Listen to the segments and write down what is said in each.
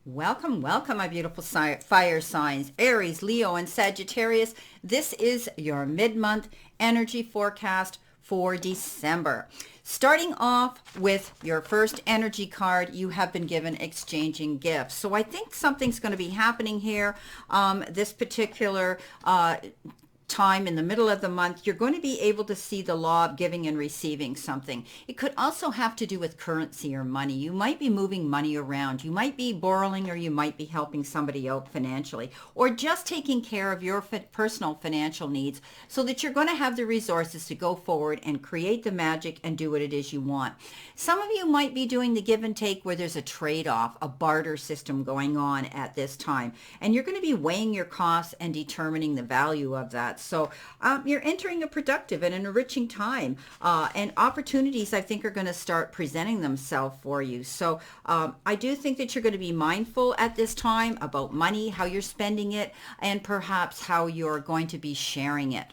Welcome, welcome, my beautiful fire signs, Aries, Leo, and Sagittarius. This is your mid-month energy forecast for December. Starting off with your first energy card, you have been given exchanging gifts. So I think something's going to be happening here. This particular time in the middle of the month, you're going to be able to see the law of giving and receiving something. It could also have to do with currency or money. You might be moving money around. You might be borrowing, or you might be helping somebody out financially, or just taking care of your personal financial needs so that you're going to have the resources to go forward and create the magic and do what it is you want. Some of you might be doing the give and take where there's a trade-off, a barter system going on at this time, and you're going to be weighing your costs and determining the value of that. So you're entering a productive and an enriching time, and opportunities I think are going to start presenting themselves for you. So I do think that you're going to be mindful at this time about money, how you're spending it, and perhaps how you're going to be sharing it.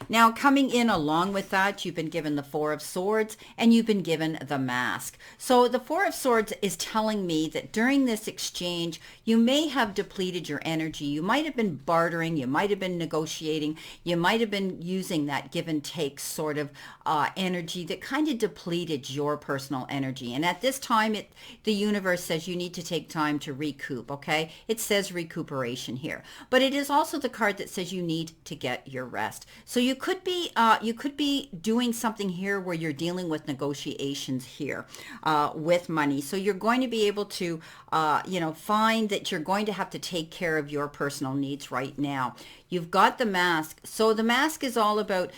Now, coming in along with that, you've been given the Four of Swords and you've been given the Mask. So the Four of Swords is telling me that during this exchange, you may have depleted your energy. You might have been bartering. You might have been negotiating. You might have been using that give and take sort of energy that kind of depleted your personal energy. And at this time, the universe says you need to take time to recoup, okay? It says recuperation here. But it is also the card that says you need to get your rest. So you could be doing something here where you're dealing with negotiations here with money. So you're going to be able to, find that you're going to have to take care of your personal needs right now. You've got the Mask. So the Mask is all about,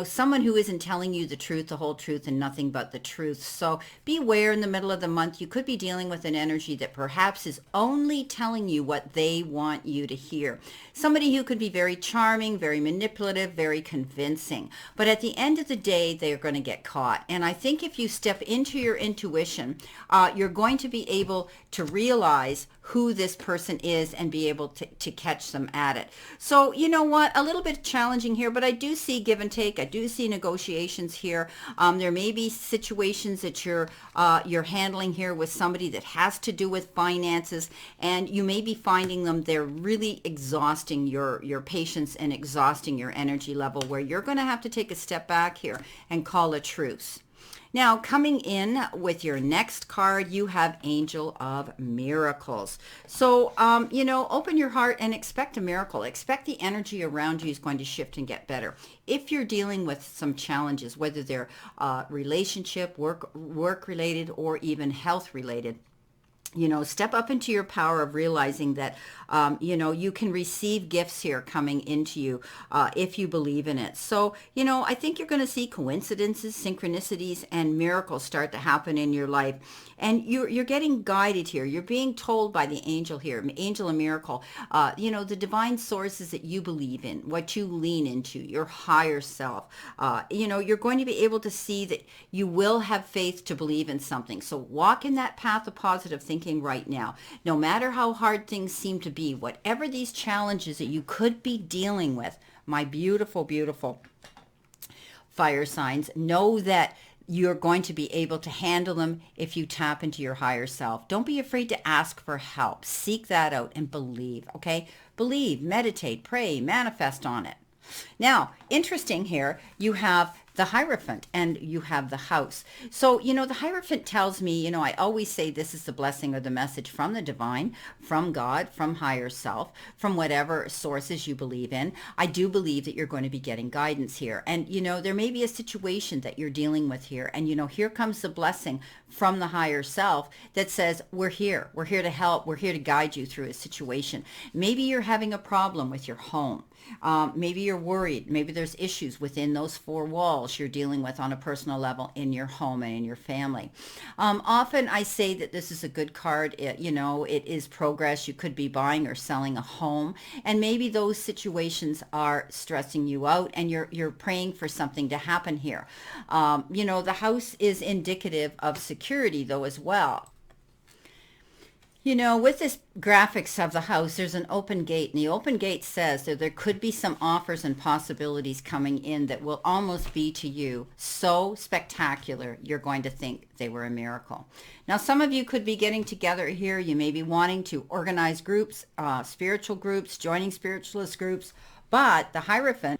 someone who isn't telling you the truth, the whole truth, and nothing but the truth. So beware in the middle of the month. You could be dealing with an energy that perhaps is only telling you what they want you to hear. Somebody who could be very charming, very manipulative, very convincing. But at the end of the day, they're going to get caught. And I think if you step into your intuition, you're going to be able to realize who this person is and be able to catch them at it. So you know what, a little bit challenging here, but I do see give and take. I do see negotiations here. There may be situations that you're handling here with somebody that has to do with finances, and you may be finding them, they're really exhausting your patience and exhausting your energy level, where you're going to have to take a step back here and call a truce. Now, coming in with your next card, you have Angel of Miracles. So, open your heart and expect a miracle. Expect the energy around you is going to shift and get better. If you're dealing with some challenges, whether they're relationship, work related, or even health related, step up into your power of realizing that, you can receive gifts here coming into you if you believe in it. So, I think you're going to see coincidences, synchronicities, and miracles start to happen in your life. And you're getting guided here. You're being told by the angel here, angel of miracle, the divine sources that you believe in, what you lean into, your higher self. You're going to be able to see that you will have faith to believe in something. So walk in that path of positive thinking right now. No matter how hard things seem to be, whatever these challenges that you could be dealing with, my beautiful, beautiful fire signs, know that you're going to be able to handle them if you tap into your higher self. Don't be afraid to ask for help. Seek that out and believe, okay? Believe, meditate, pray, manifest on it. Now, interesting here, you have the Hierophant and you have the House. So, the Hierophant tells me, I always say this is the blessing or the message from the divine, from God, from higher self, from whatever sources you believe in. I do believe that you're going to be getting guidance here. And, there may be a situation that you're dealing with here. And, here comes the blessing from the higher self that says, we're here. We're here to help. We're here to guide you through a situation. Maybe you're having a problem with your home. Maybe you're worried. Maybe there's issues within those four walls you're dealing with on a personal level in your home and in your family. Often I say that this is a good card. It is progress. You could be buying or selling a home, and maybe those situations are stressing you out, and you're praying for something to happen here. The House is indicative of security, though, as well. You know, with this graphics of the house, there's an open gate, and the open gate says that there could be some offers and possibilities coming in that will almost be to you so spectacular, you're going to think they were a miracle. Now, some of you could be getting together here. You may be wanting to organize groups, spiritual groups, joining spiritualist groups, but the Hierophant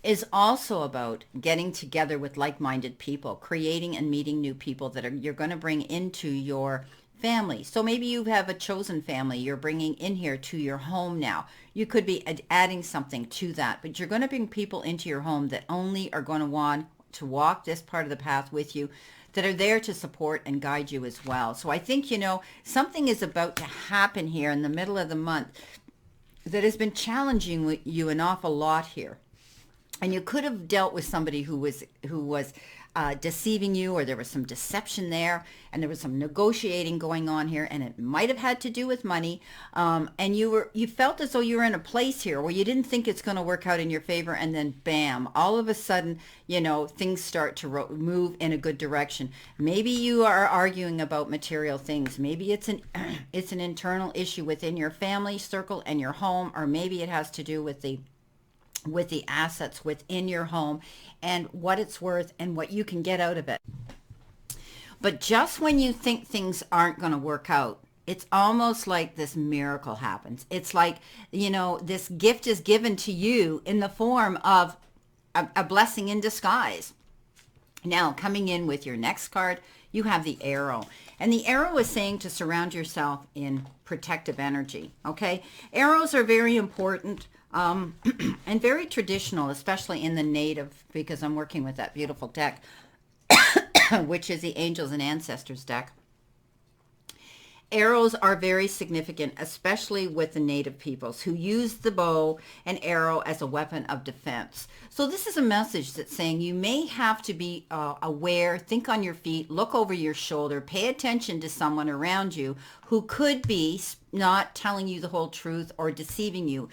is also about getting together with like-minded people, creating and meeting new people that you're going to bring into your family. So maybe you have a chosen family you're bringing in here to your home now. You could be adding something to that, but you're going to bring people into your home that only are going to want to walk this part of the path with you, that are there to support and guide you as well. So I think, something is about to happen here in the middle of the month that has been challenging you an awful lot here. And you could have dealt with somebody who was deceiving you, or there was some deception there, and there was some negotiating going on here, and it might have had to do with money. And you felt as though you were in a place here where you didn't think it's going to work out in your favor, and then bam, all of a sudden, things start to move in a good direction. Maybe you are arguing about material things. Maybe it's an it's an internal issue within your family circle and your home, or maybe it has to do with the assets within your home and what it's worth and what you can get out of it. But just when you think things aren't going to work out, it's almost like this miracle happens. It's like, this gift is given to you in the form of a blessing in disguise. Now, coming in with your next card, you have the Arrow. And the Arrow is saying to surround yourself in protective energy, okay? Arrows are very important. And very traditional, especially in the native, because I'm working with that beautiful deck, which is the Angels and Ancestors deck. Arrows are very significant, especially with the native peoples who use the bow and arrow as a weapon of defense. So this is a message that's saying you may have to be aware, think on your feet, look over your shoulder, pay attention to someone around you who could be not telling you the whole truth or deceiving you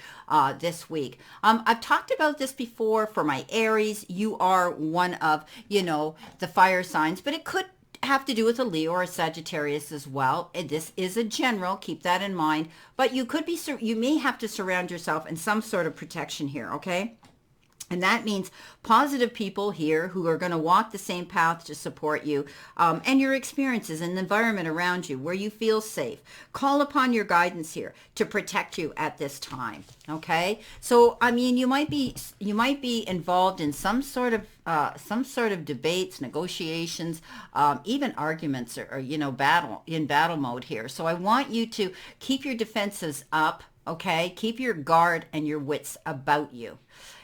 this week. I've talked about this before for my Aries. You are one of, the fire signs, but it could have to do with a Leo or a Sagittarius as well. And this is a general, keep that in mind, but you may have to surround yourself in some sort of protection here, okay? And that means positive people here who are going to walk the same path to support you and your experiences and the environment around you where you feel safe. Call upon your guidance here to protect you at this time. Okay. So, you might be involved in some sort of debates, negotiations, even arguments or battle mode here. So I want you to keep your defenses up. Okay. Keep your guard and your wits about you.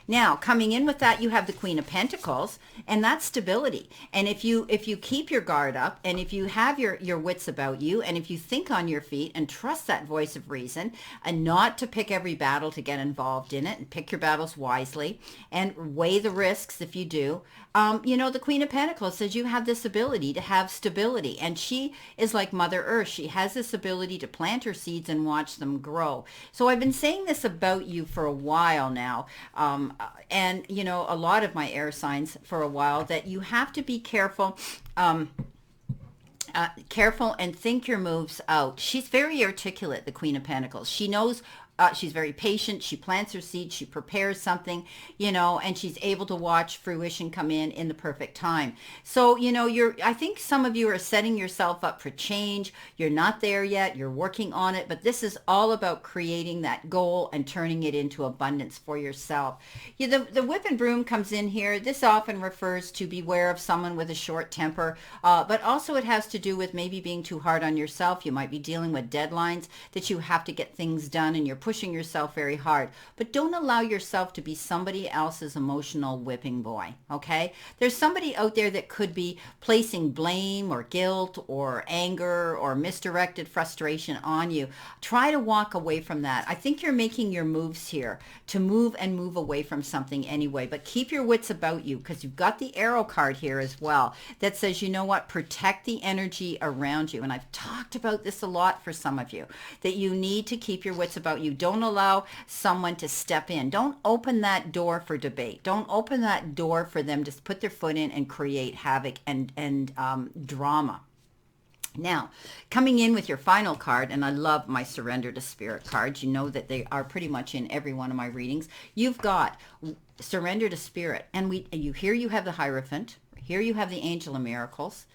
Now, coming in with that, you have the Queen of Pentacles, and that's stability. And if you keep your guard up, and if you have your wits about you, and if you think on your feet and trust that voice of reason, and not to pick every battle to get involved in it, and pick your battles wisely, and weigh the risks if you do, the Queen of Pentacles says you have this ability to have stability, and she is like Mother Earth. She has this ability to plant her seeds and watch them grow. So I've been saying this about you for a while now, and a lot of my air signs for a while, that you have to be careful and think your moves out. She's very articulate, the Queen of Pentacles. She knows. She's very patient. She plants her seeds. She prepares something, and she's able to watch fruition come in the perfect time. So, I think some of you are setting yourself up for change. You're not there yet. You're working on it, but this is all about creating that goal and turning it into abundance for yourself. The whip and broom comes in here. This often refers to beware of someone with a short temper, but also it has to do with maybe being too hard on yourself. You might be dealing with deadlines that you have to get things done, and you're pushing yourself very hard, but don't allow yourself to be somebody else's emotional whipping boy. Okay, there's somebody out there that could be placing blame or guilt or anger or misdirected frustration on you. Try to walk away from that. I think you're making your moves here to move away from something anyway, but keep your wits about you, because you've got the Arrow card here as well that says, protect the energy around you. And I've talked about this a lot for some of you, that you need to keep your wits about you. Don't allow someone to step in. Don't open that door for debate. Don't open that door for them to put their foot in and create havoc and drama. Now, coming in with your final card, and I love my Surrender to Spirit cards. You know that they are pretty much in every one of my readings. You've got Surrender to Spirit, and here you have the Hierophant. Here you have the Angel of Miracles.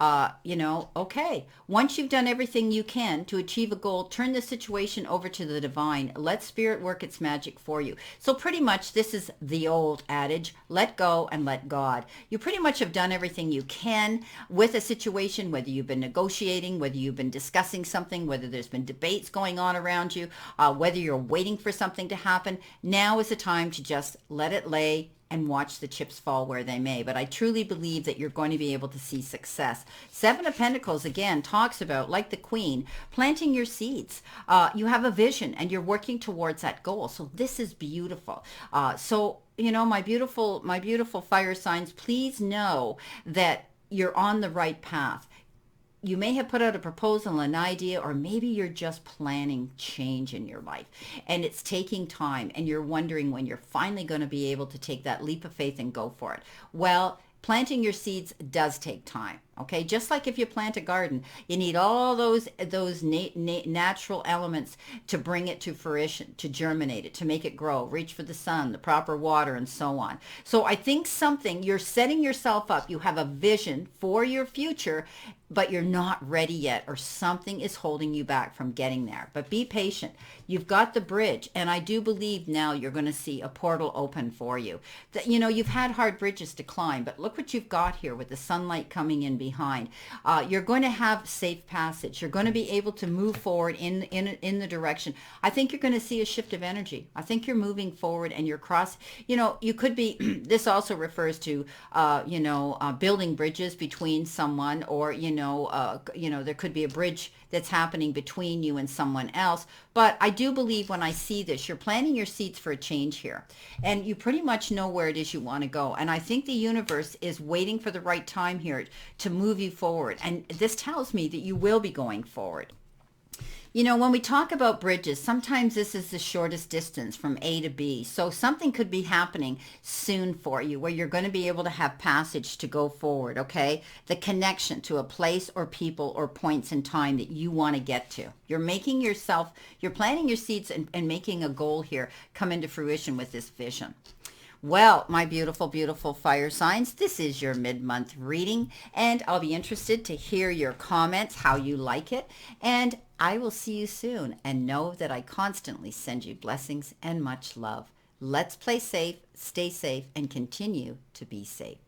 Okay, once you've done everything you can to achieve a goal, turn the situation over to the divine. Let spirit work its magic for you. So pretty much this is the old adage, let go and let God. You pretty much have done everything you can with a situation, whether you've been negotiating, whether you've been discussing something, whether there's been debates going on around you, whether you're waiting for something to happen. Now is the time to just let it lay and watch the chips fall where they may. But I truly believe that you're going to be able to see success. Seven of Pentacles, again, talks about, like the Queen, planting your seeds. You have a vision and you're working towards that goal. So this is beautiful. My beautiful fire signs, please know that you're on the right path. You may have put out a proposal, an idea, or maybe you're just planning change in your life and it's taking time and you're wondering when you're finally going to be able to take that leap of faith and go for it. Well, planting your seeds does take time. Okay, just like if you plant a garden, you need all those natural elements to bring it to fruition, to germinate it, to make it grow, reach for the sun, the proper water, and so on. So I think you're setting yourself up. You have a vision for your future, but you're not ready yet, or something is holding you back from getting there. But be patient. You've got the bridge, and I do believe now you're going to see a portal open for you. You've had hard bridges to climb, but look what you've got here with the sunlight coming in behind. You're going to have safe passage. You're going to be able to move forward in the direction. I think you're going to see a shift of energy. I think you're moving forward and you're you could be, this also refers to, building bridges between someone, or, there could be a bridge that's happening between you and someone else. But I do believe when I see this, you're planting your seeds for a change here. And you pretty much know where it is you want to go. And I think the universe is waiting for the right time here to move you forward. And this tells me that you will be going forward. When we talk about bridges, sometimes this is the shortest distance from A to B. So something could be happening soon for you where you're going to be able to have passage to go forward, okay? The connection to a place or people or points in time that you want to get to. You're planting your seeds and making a goal here come into fruition with this vision. Well, my beautiful, beautiful fire signs, this is your mid-month reading, and I'll be interested to hear your comments, how you like it, and I will see you soon, and know that I constantly send you blessings and much love. Let's play safe, stay safe, and continue to be safe.